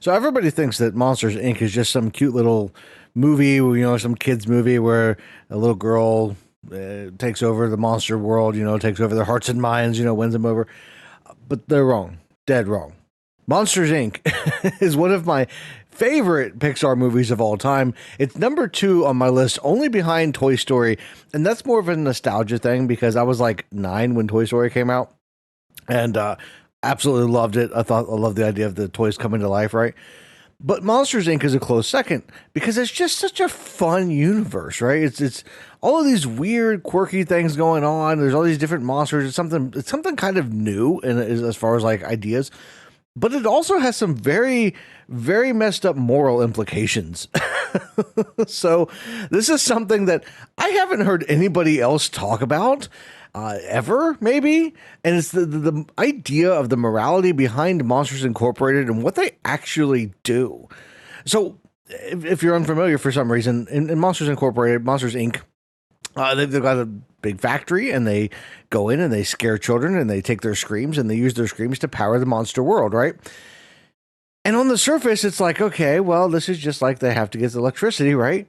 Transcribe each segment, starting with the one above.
So everybody thinks that Monsters Inc. is just some cute little movie, some kids movie where a little girl takes over the monster world, takes over their hearts and minds, wins them over. But they're wrong. Dead wrong. Monsters Inc. is one of my favorite Pixar movies of all time. It's number 2 on my list, only behind Toy Story. And that's more of a nostalgia thing because I was like 9 when Toy Story came out. And absolutely loved it. I loved the idea of the toys coming to life, right? But Monsters Inc. is a close second because it's just such a fun universe, right? It's all of these weird, quirky things going on. There's all these different monsters. It's something kind of new and as far as like ideas, but it also has some very, very messed up moral implications. So this is something that I haven't heard anybody else talk about. Ever, maybe. And it's the idea of the morality behind Monsters Incorporated and what they actually do. So if you're unfamiliar for some reason, in Monsters Incorporated, Monsters Inc., they've got a big factory and they go in and they scare children and they take their screams and they use their screams to power the monster world, right? And on the surface, it's like, okay, well, this is just like they have to get the electricity, right?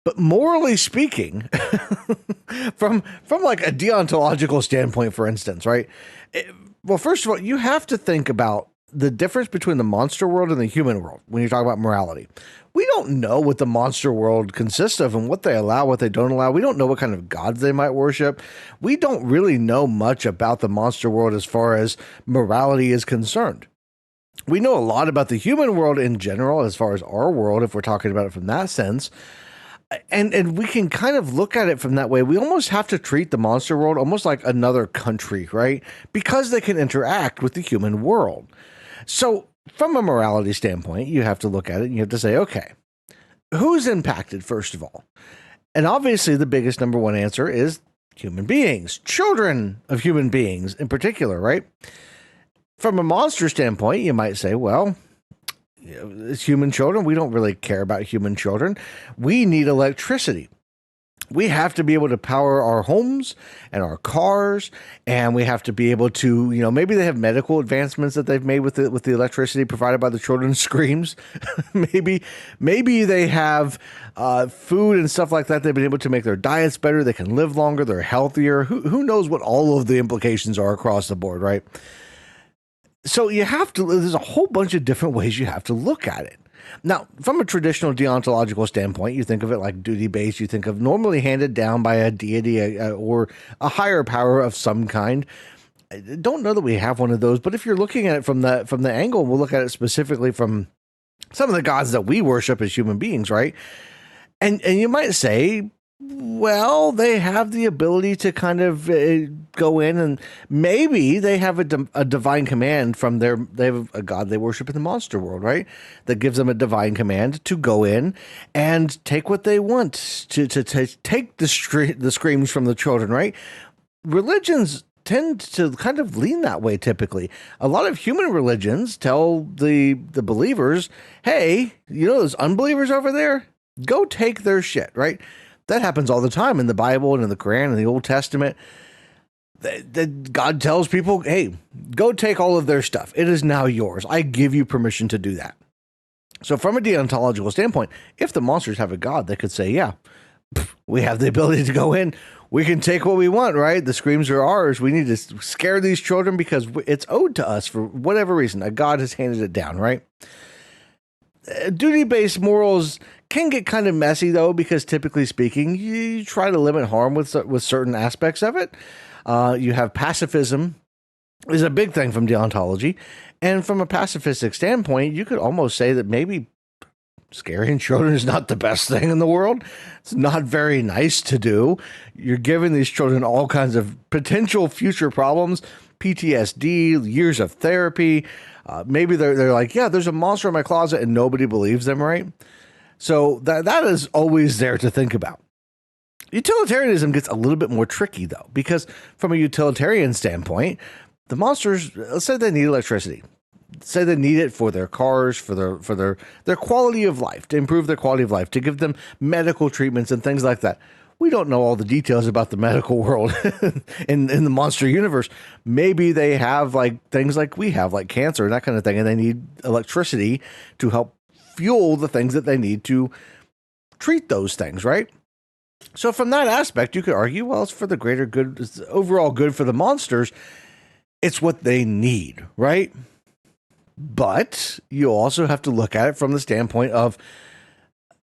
But morally speaking, from like a deontological standpoint, for instance, right? Well, first of all, you have to think about the difference between the monster world and the human world when you talk about morality. We don't know what the monster world consists of and what they allow, what they don't allow. We don't know what kind of gods they might worship. We don't really know much about the monster world as far as morality is concerned. We know a lot about the human world in general, as far as our world, if we're talking about it from that sense. And we can kind of look at it from that way. We almost have to treat the monster world almost like another country, right? Because they can interact with the human world. So from a morality standpoint, you have to look at it and you have to say, okay, who's impacted, first of all? And obviously the biggest number one answer is human beings, children of human beings in particular, right? From a monster standpoint, you might say, well, it's human children. We don't really care about human children. We need electricity. We have to be able to power our homes and our cars, and we have to be able to, maybe they have medical advancements that they've made with the electricity provided by the children's screams. maybe they have food and stuff like that. They've been able to make their diets better. They can live longer. They're healthier. Who knows what all of the implications are across the board, right? So there's a whole bunch of different ways you have to look at it. Now, from a traditional deontological standpoint, you think of it like duty-based. You think of normally handed down by a deity or a higher power of some kind. I don't know that we have one of those, but if you're looking at it from the angle, we'll look at it specifically from some of the gods that we worship as human beings, right? And you might say, well, they have the ability to kind of go in and maybe they have a divine command from they have a god they worship in the monster world, right? That gives them a divine command to go in and take what they want, to take the screams from the children, right? Religions tend to kind of lean that way typically. A lot of human religions tell the believers, hey, those unbelievers over there, go take their shit, right? That happens all the time in the Bible and in the Quran and the Old Testament. That God tells people, hey, go take all of their stuff. It is now yours. I give you permission to do that. So from a deontological standpoint, if the monsters have a God, they could say, yeah, we have the ability to go in. We can take what we want, right? The screams are ours. We need to scare these children because it's owed to us for whatever reason. A God has handed it down, right? Duty-based morals can get kind of messy, though, because typically speaking, you try to limit harm with certain aspects of it. You have pacifism is a big thing from deontology. And from a pacifistic standpoint, you could almost say that maybe scaring children is not the best thing in the world. It's not very nice to do. You're giving these children all kinds of potential future problems, PTSD, years of therapy. Maybe they're like, yeah, there's a monster in my closet and nobody believes them, right? So that is always there to think about. Utilitarianism gets a little bit more tricky, though, because from a utilitarian standpoint, the monsters, let's say they need electricity. Say they need it for their cars, for their quality of life, to improve their quality of life, to give them medical treatments and things like that. We don't know all the details about the medical world in the monster universe. Maybe they have like things like we have, like cancer and that kind of thing, and they need electricity to help fuel the things that they need to treat those things, right? So from that aspect, you could argue, well, it's for the greater good, it's the overall good for the monsters. It's what they need, right? But you also have to look at it from the standpoint of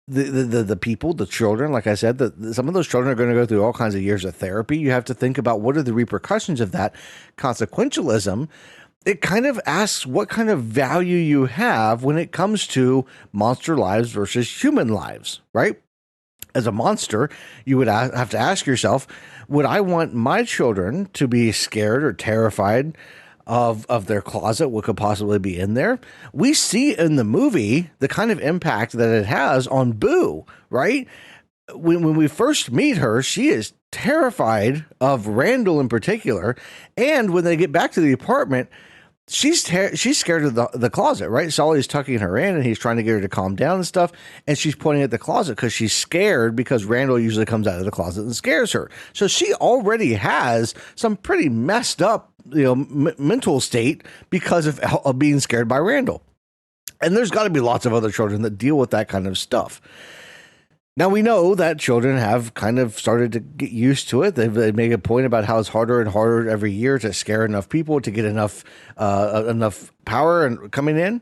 the people, the children. Like I said, some of those children are going to go through all kinds of years of therapy. You have to think about what are the repercussions of that. Consequentialism, it kind of asks what kind of value you have when it comes to monster lives versus human lives, right? As a monster, you would have to ask yourself, would I want my children to be scared or terrified of their closet, what could possibly be in there? We see in the movie the kind of impact that it has on Boo, right? When we first meet her, she is terrified of Randall in particular. And when they get back to the apartment, she's scared of the closet, right? Solly's tucking her in and he's trying to get her to calm down and stuff. And she's pointing at the closet because she's scared because Randall usually comes out of the closet and scares her. So she already has some pretty messed up, mental state because of being scared by Randall. And there's got to be lots of other children that deal with that kind of stuff. Now, we know that children have kind of started to get used to it. They make a point about how it's harder and harder every year to scare enough people to get enough power and coming in.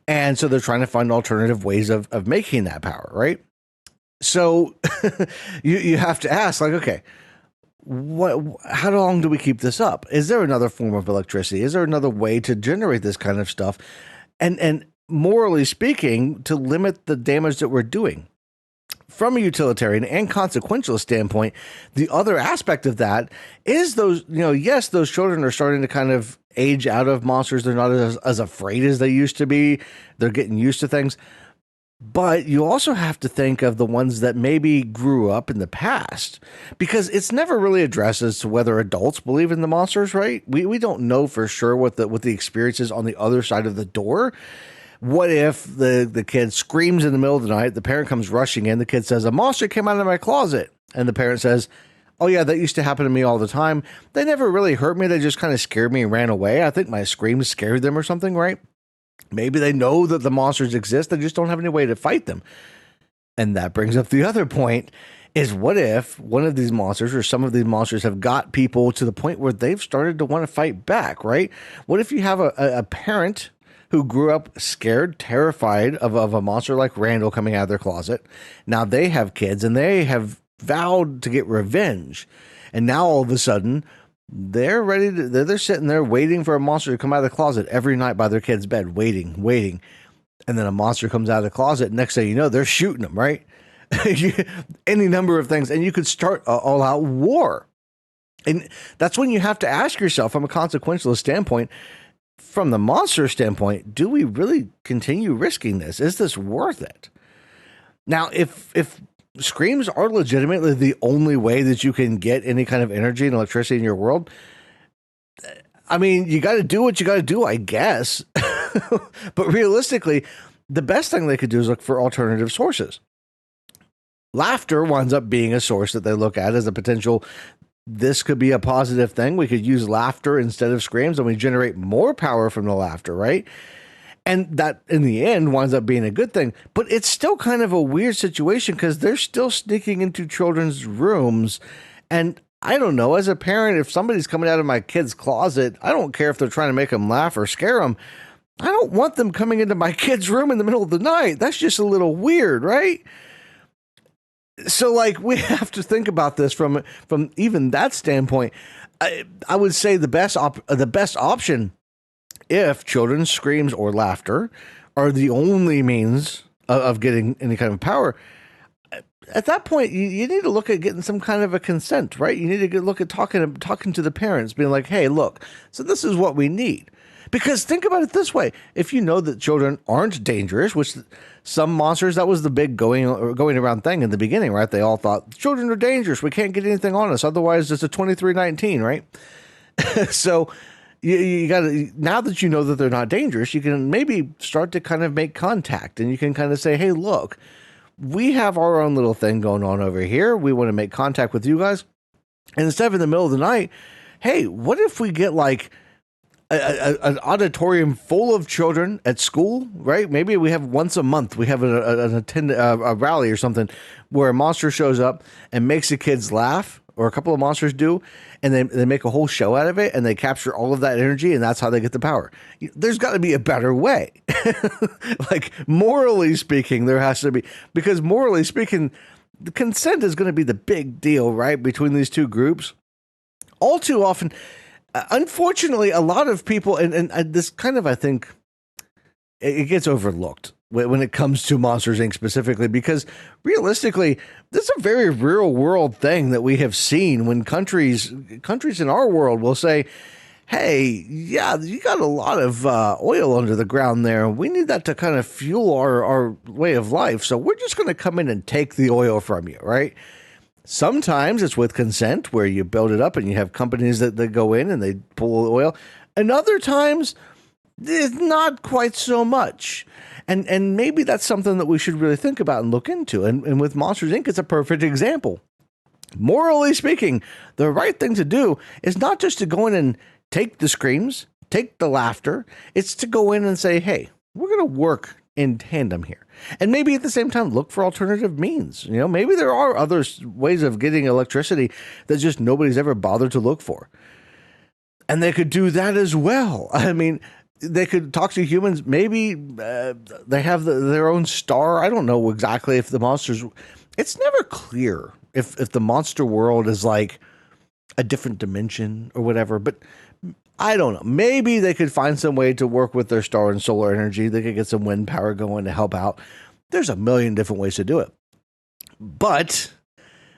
And so they're trying to find alternative ways of making that power, right? So you have to ask, like, okay, how long do we keep this up? Is there another form of electricity? Is there another way to generate this kind of stuff? And morally speaking, to limit the damage that we're doing? From a utilitarian and consequential standpoint, the other aspect of that is those, yes, those children are starting to kind of age out of monsters. They're not as afraid as they used to be. They're getting used to things. But you also have to think of the ones that maybe grew up in the past, because it's never really addressed as to whether adults believe in the monsters, right? We don't know for sure what the experience is on the other side of the door. What if the kid screams in the middle of the night, the parent comes rushing in, the kid says, a monster came out of my closet. And the parent says, oh yeah, that used to happen to me all the time. They never really hurt me. They just kind of scared me and ran away. I think my screams scared them or something, right? Maybe they know that the monsters exist. They just don't have any way to fight them. And that brings up the other point is, what if one of these monsters or some of these monsters have got people to the point where they've started to want to fight back, right? What if you have a parent who grew up scared, terrified of a monster like Randall coming out of their closet? Now they have kids and they have vowed to get revenge. And now all of a sudden they're ready to, they're sitting there waiting for a monster to come out of the closet every night by their kid's bed, waiting. And then a monster comes out of the closet. Next thing you know, they're shooting them, right? Any number of things. And you could start an all-out war. And that's when you have to ask yourself, from a consequentialist standpoint, from the monster standpoint, do we really continue risking this? Is this worth it? Now, if screams are legitimately the only way that you can get any kind of energy and electricity in your world, I mean, you got to do what you got to do, I guess. But realistically, the best thing they could do is look for alternative sources. Laughter winds up being a source that they look at as a potential. This could be a positive thing. We could use laughter instead of screams, and we generate more power from the laughter, right? And that, in the end, winds up being a good thing. But it's still kind of a weird situation because they're still sneaking into children's rooms. And I don't know, as a parent, if somebody's coming out of my kid's closet, I don't care if they're trying to make them laugh or scare them. I don't want them coming into my kid's room in the middle of the night. That's just a little weird, right? So, like, we have to think about this from even that standpoint. I would say the best option, if children's screams or laughter are the only means of getting any kind of power, at that point, you need to look at getting some kind of a consent, right? You need to look at talking to the parents, being like, hey, look, so this is what we need. Because think about it this way. If you know that children aren't dangerous, which some monsters, that was the big going around thing in the beginning, right? They all thought children are dangerous. We can't get anything on us. Otherwise, it's a 2319, right? So you got to, now that you know that they're not dangerous, you can maybe start to kind of make contact, and you can kind of say, hey, look, we have our own little thing going on over here. We want to make contact with you guys. And instead of in the middle of the night, hey, what if we get like an auditorium full of children at school, right? Maybe we have once a month, we have a rally or something where a monster shows up and makes the kids laugh, or a couple of monsters do, and they make a whole show out of it, and they capture all of that energy, and that's how they get the power. There's got to be a better way. Like, morally speaking, there has to be, because morally speaking, the consent is going to be the big deal, right, between these two groups. All too often, unfortunately, a lot of people, and this kind of, I think, it gets overlooked when it comes to Monsters, Inc. specifically, because realistically, this is a very real world thing that we have seen when countries in our world will say, hey, yeah, you got a lot of oil under the ground there. We need that to kind of fuel our way of life. So we're just going to come in and take the oil from you, right? Sometimes it's with consent where you build it up and you have companies that go in and they pull the oil. And other times, it's not quite so much. And maybe that's something that we should really think about and look into. And with Monsters, Inc., it's a perfect example. Morally speaking, the right thing to do is not just to go in and take the screams, take the laughter. It's to go in and say, hey, we're going to work in tandem here. And maybe at the same time, look for alternative means. You know, maybe there are other ways of getting electricity that just nobody's ever bothered to look for. And they could do that as well. I mean, they could talk to humans. Maybe they have their own star. I don't know exactly if the monsters... It's never clear if the monster world is like a different dimension or whatever, but I don't know. Maybe they could find some way to work with their star and solar energy. They could get some wind power going to help out. There's a million different ways to do it. But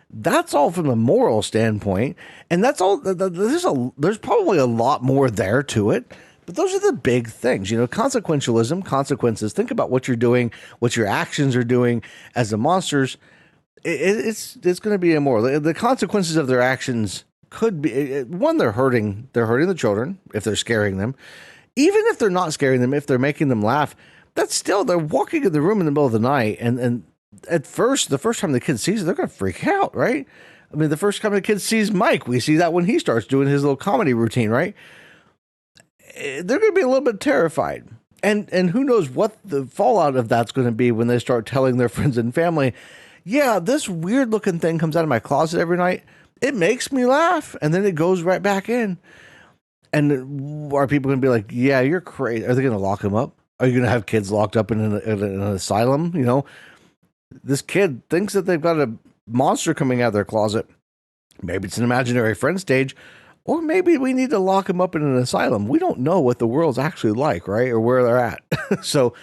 that's all from the moral standpoint. And that's all. There's probably a lot more there to it. But those are the big things, you know, consequentialism, consequences. Think about what you're doing, what your actions are doing as the monsters. It's going to be immoral. The consequences of their actions could be, one, they're hurting the children if they're scaring them. Even if they're not scaring them, if they're making them laugh, that's still, they're walking in the room in the middle of the night. And at first, the first time the kid sees it, they're going to freak out, right? I mean, the first time the kid sees Mike, we see that when he starts doing his little comedy routine, right? They're going to be a little bit terrified. And who knows what the fallout of that's going to be when they start telling their friends and family, yeah, this weird looking thing comes out of my closet every night. It makes me laugh. And then it goes right back in. And are people going to be like, yeah, you're crazy? Are they going to lock him up? Are you going to have kids locked up in an asylum? You know, this kid thinks that they've got a monster coming out of their closet. Maybe it's an imaginary friend stage. Or maybe we need to lock them up in an asylum. We don't know what the world's actually like, right? Or where they're at. So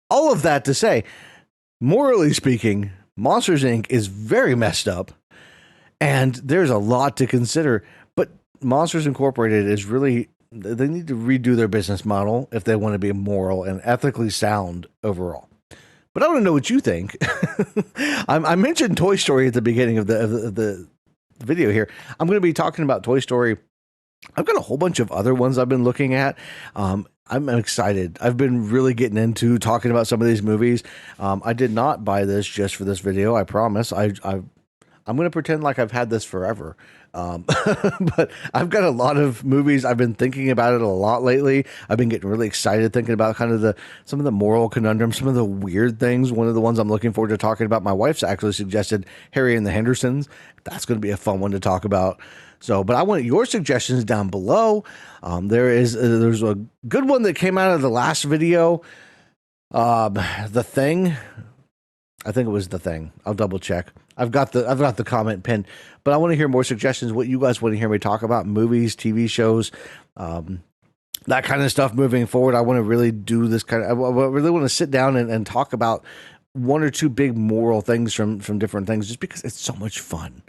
all of that to say, morally speaking, Monsters, Inc. is very messed up. And there's a lot to consider. But Monsters Incorporated is really, they need to redo their business model if they want to be moral and ethically sound overall. But I want to know what you think. I mentioned Toy Story at the beginning of the video here. I'm going to be talking about Toy Story. I've got a whole bunch of other ones I've been looking at. I'm excited. I've been really getting into talking about some of these movies. I did not buy this just for this video. I promise. I'm going to pretend like I've had this forever. But I've got a lot of movies. I've been thinking about it a lot lately. I've been getting really excited thinking about kind of some of the moral conundrums, some of the weird things. One of the ones I'm looking forward to talking about, my wife's actually suggested Harry and the Hendersons. That's going to be a fun one to talk about. So, but I want your suggestions down below. There's a good one that came out of the last video. The Thing. I think it was The Thing. I'll double check. I've got the comment pinned, but I want to hear more suggestions. What you guys want to hear me talk about? Movies, TV shows, that kind of stuff moving forward. I want to really do this kind of. I really want to sit down and talk about one or two big moral things from different things, just because it's so much fun.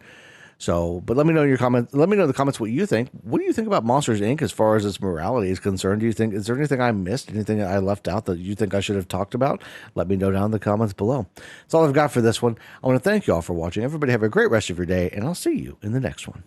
So, but let me know in your comments. Let me know in the comments what you think. What do you think about Monsters, Inc. as far as its morality is concerned? Do you think, is there anything I missed? Anything that I left out that you think I should have talked about? Let me know down in the comments below. That's all I've got for this one. I want to thank you all for watching. Everybody have a great rest of your day, and I'll see you in the next one.